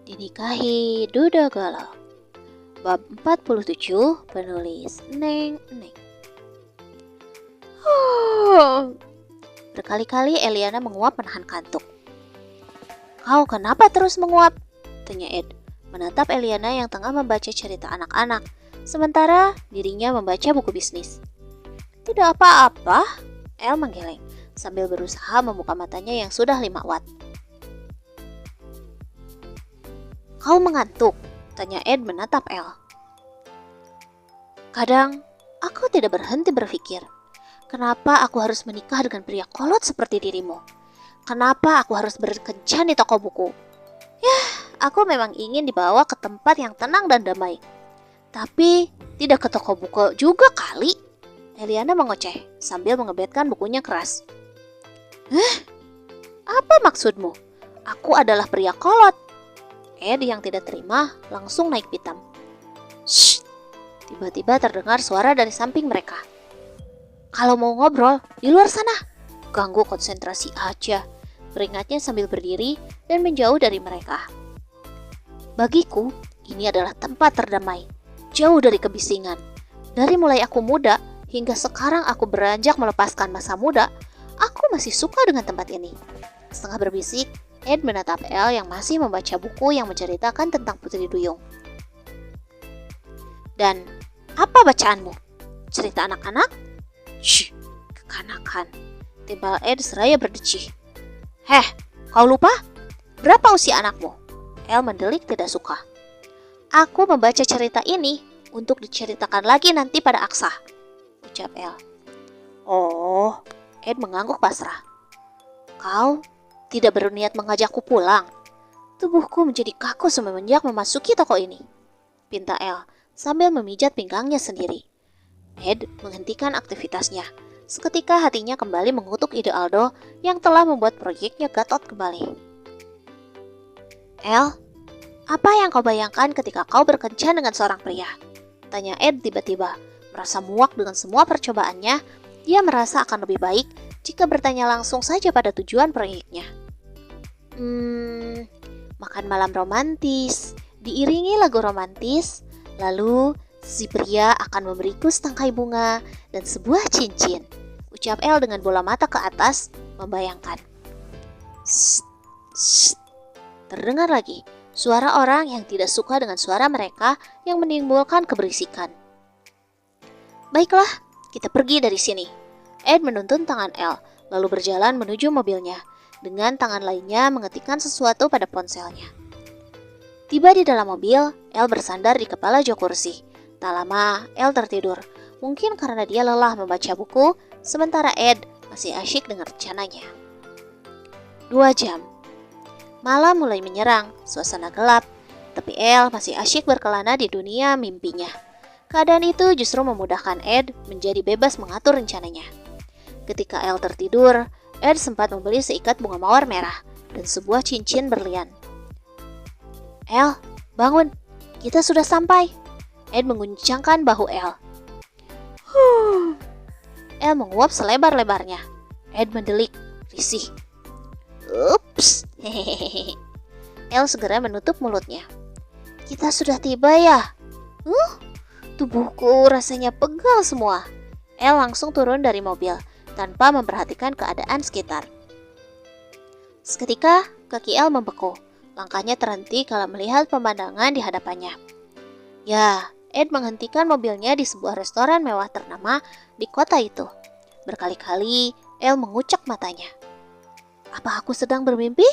Dinikahi Duda Galau. Bab 47, penulis Neng Neng. Berkali-kali Eliana menguap menahan kantuk. "Kau kenapa terus menguap?" tanya Ed, menatap Eliana yang tengah membaca cerita anak-anak, sementara dirinya membaca buku bisnis. "Tidak apa-apa," El menggeleng, sambil berusaha membuka matanya yang sudah 5 watt. "Kau mengantuk?" tanya Ed menatap El. "Kadang, aku tidak berhenti berpikir, kenapa aku harus menikah dengan pria kolot seperti dirimu? Kenapa aku harus berkencan di toko buku? Yah, aku memang ingin dibawa ke tempat yang tenang dan damai. Tapi, tidak ke toko buku juga kali." Eliana mengoceh sambil mengebetkan bukunya keras. Apa maksudmu? Aku adalah pria kolot." Ed yang tidak terima langsung naik pitam. "Shh!" Tiba-tiba terdengar suara dari samping mereka. "Kalau mau ngobrol, di luar sana. Ganggu konsentrasi aja," peringatnya sambil berdiri dan menjauh dari mereka. "Bagiku, ini adalah tempat terdamai, jauh dari kebisingan. Dari mulai aku muda, hingga sekarang aku beranjak melepaskan masa muda, aku masih suka dengan tempat ini." Setengah berbisik, Ed menatap El yang masih membaca buku yang menceritakan tentang Putri Duyung. "Dan apa bacaanmu? Cerita anak-anak?" "Shh, kekanakan," timpal Ed seraya berdecih. "Heh, kau lupa? Berapa usia anakmu?" El mendelik tidak suka. "Aku membaca cerita ini untuk diceritakan lagi nanti pada Aksa," ucap El. "Oh," Ed mengangguk pasrah. "Kau tidak berniat mengajakku pulang?" "Tubuhku menjadi kaku semenjak memasuki toko ini," pinta El sambil memijat pinggangnya sendiri. Ed menghentikan aktivitasnya. Seketika hatinya kembali mengutuk ide Aldo yang telah membuat proyeknya gatot kembali. "El, apa yang kau bayangkan ketika kau berkencan dengan seorang pria?" tanya Ed tiba-tiba. Merasa muak dengan semua percobaannya, dia merasa akan lebih baik jika bertanya langsung saja pada tujuan proyeknya. Makan malam romantis, diiringi lagu romantis, lalu si pria akan memberiku setangkai bunga dan sebuah cincin, ucap El dengan bola mata ke atas, membayangkan. "Shh, shh." Terdengar lagi suara orang yang tidak suka dengan suara mereka yang menimbulkan keberisikan. "Baiklah, kita pergi dari sini." Ed menuntun tangan El, lalu berjalan menuju mobilnya, dengan tangan lainnya mengetikkan sesuatu pada ponselnya. Tiba di dalam mobil, El bersandar di kepala jok kursi. Tak lama, El tertidur. Mungkin karena dia lelah membaca buku, sementara Ed masih asyik dengan rencananya. 2 jam. Malam mulai menyerang, suasana gelap, tapi El masih asyik berkelana di dunia mimpinya. Keadaan itu justru memudahkan Ed menjadi bebas mengatur rencananya. Ketika El tertidur, Ed sempat membeli seikat bunga mawar merah dan sebuah cincin berlian. "El, bangun, kita sudah sampai." Ed mengguncangkan bahu El. El menguap selebar-lebarnya. Ed mendelik, risih. "Ups, hehehe." El segera menutup mulutnya. "Kita sudah tiba ya?" Tubuhku rasanya pegal semua. El langsung turun dari mobil tanpa memperhatikan keadaan sekitar. Seketika, kaki El membeku. Langkahnya terhenti kalau melihat pemandangan di hadapannya. Ya, Ed menghentikan mobilnya di sebuah restoran mewah ternama di kota itu. Berkali-kali, El mengucek matanya. "Apa aku sedang bermimpi?"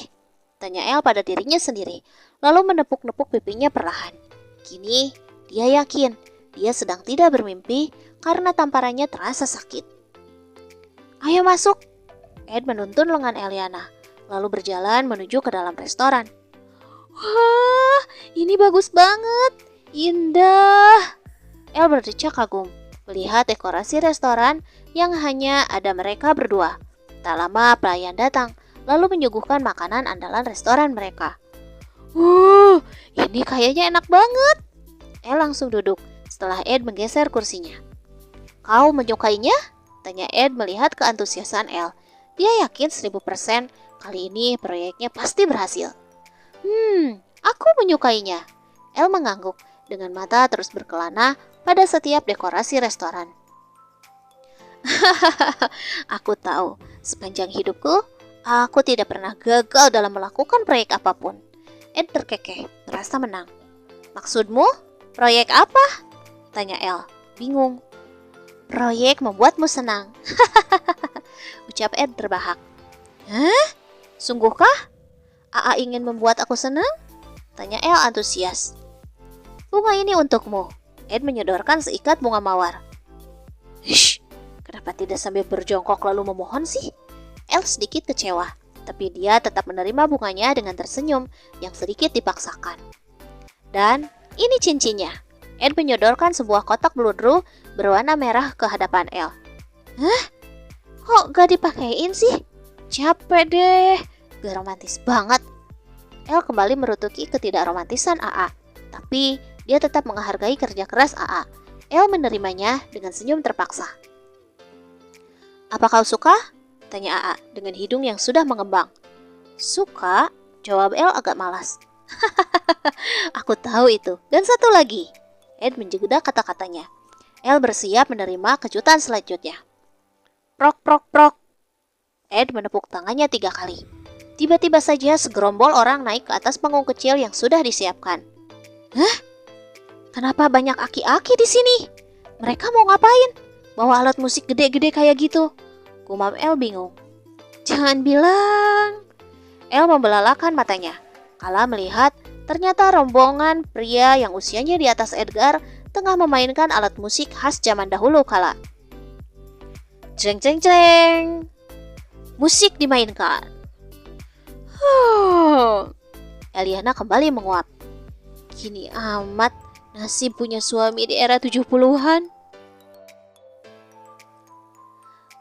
tanya El pada dirinya sendiri, lalu menepuk-nepuk pipinya perlahan. Kini, dia yakin dia sedang tidak bermimpi karena tamparannya terasa sakit. "Ayo masuk." Ed menuntun lengan Eliana, lalu berjalan menuju ke dalam restoran. "Wah, ini bagus banget, indah." El berdecak kagum melihat dekorasi restoran yang hanya ada mereka berdua. Tak lama pelayan datang, lalu menyuguhkan makanan andalan restoran mereka. Ini kayaknya enak banget." El langsung duduk setelah Ed menggeser kursinya. "Kau menyukainya?" tanya Ed melihat keantusiasan El. Dia yakin 1000% kali ini proyeknya pasti berhasil. Aku menyukainya. El mengangguk dengan mata terus berkelana pada setiap dekorasi restoran. Aku tahu, sepanjang hidupku, aku tidak pernah gagal dalam melakukan proyek apapun. Ed terkekeh, merasa menang. Maksudmu? Proyek apa? Tanya El, bingung. Proyek membuatmu senang. Ucap Ed terbahak. Hah? Sungguhkah? AA ingin membuat aku senang? Tanya El antusias. Bunga ini untukmu. Ed menyodorkan seikat bunga mawar. Hish, kenapa tidak sambil berjongkok lalu memohon sih? El sedikit kecewa, tapi dia tetap menerima bunganya dengan tersenyum yang sedikit dipaksakan. Dan ini cincinnya. Ed menyodorkan sebuah kotak bludru berwarna merah ke hadapan El. Hah? Kok gak dipakein sih? Capek deh. Gak romantis banget. El kembali merutuki ketidakromantisan AA. Tapi dia tetap menghargai kerja keras AA. El menerimanya dengan senyum terpaksa. Apa kau suka? Tanya AA dengan hidung yang sudah mengembang. Suka? Jawab El agak malas. Aku tahu itu. Dan satu lagi. Ed menjeda kata-katanya. El bersiap menerima kejutan selanjutnya. Prok prok prok. Ed menepuk tangannya 3 kali. Tiba-tiba saja segerombol orang naik ke atas panggung kecil yang sudah disiapkan. Hah? Kenapa banyak aki-aki di sini? Mereka mau ngapain? Bawa alat musik gede-gede kayak gitu? Gumam El bingung. Jangan bilang. El membelalakan matanya kala melihat ternyata rombongan pria yang usianya di atas Edgar tengah memainkan alat musik khas zaman dahulu kala. Jreng jreng jreng. Musik dimainkan. Eliana kembali menguap. Gini amat nasib punya suami di era 70-an.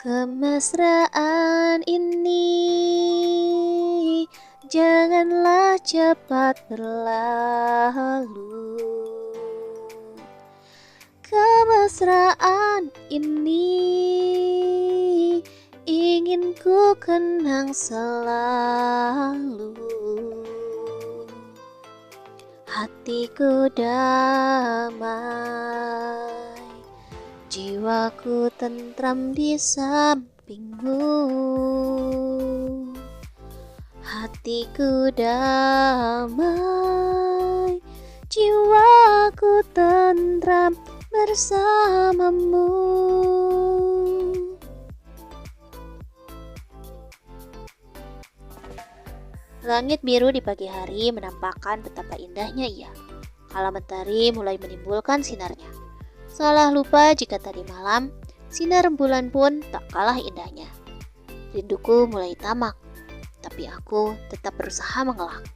Kemesraan ini janganlah cepat berlalu. Kemesraan ini ingin ku kenang selalu. Hatiku damai, jiwaku tentram di sampingmu. Hatiku damai, jiwaku tentram bersamamu. Langit biru di pagi hari menampakkan betapa indahnya ia. Kala mentari mulai menimbulkan sinarnya. Salah lupa jika tadi malam, sinar rembulan pun tak kalah indahnya. Rinduku mulai tamak, tapi aku tetap berusaha mengelak.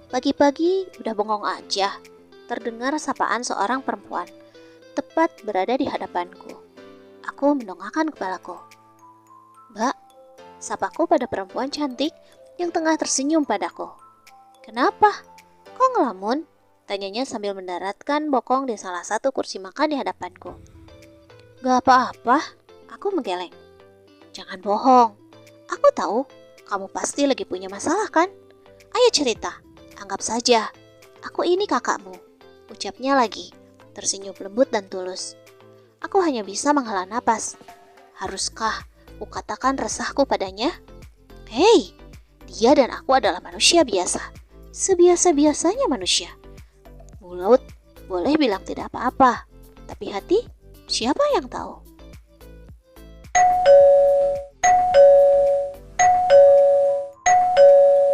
Pagi-pagi udah bengong aja, terdengar sapaan seorang perempuan, tepat berada di hadapanku. Aku mendongakkan kepalaku. Mbak, sapaku pada perempuan cantik yang tengah tersenyum padaku. Kenapa? Kok ngelamun? Tanyanya sambil mendaratkan bokong di salah satu kursi makan di hadapanku. Gak apa-apa, aku menggeleng. Jangan bohong, aku tahu kamu pasti lagi punya masalah kan? Ayo cerita, anggap saja aku ini kakakmu. Ucapnya lagi, tersenyum lembut dan tulus. Aku hanya bisa menghela napas. Haruskah kukatakan resahku padanya? Hei, dia dan aku adalah manusia biasa. Sebiasa-biasanya manusia. Mulut boleh bilang tidak apa-apa, tapi hati siapa yang tahu?